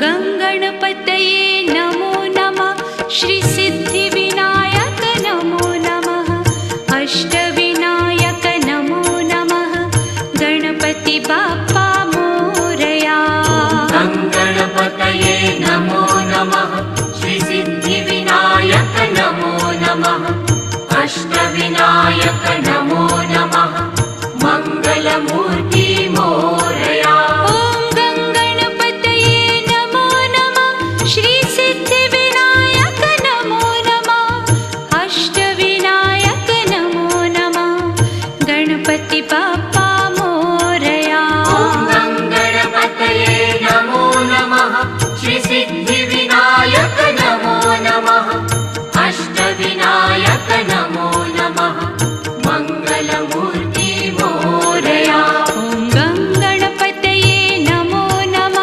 गङ्गणपतये नमो नमः। श्रीसिद्धिविनायक नमो नमः। अष्टविनायक नमो नमः। गणपति बाप्पा मोरया। गङ्गणपतये नमो नमः। श्रीसिद्धिविनायक नमो नमः। अष्टविनायक नमो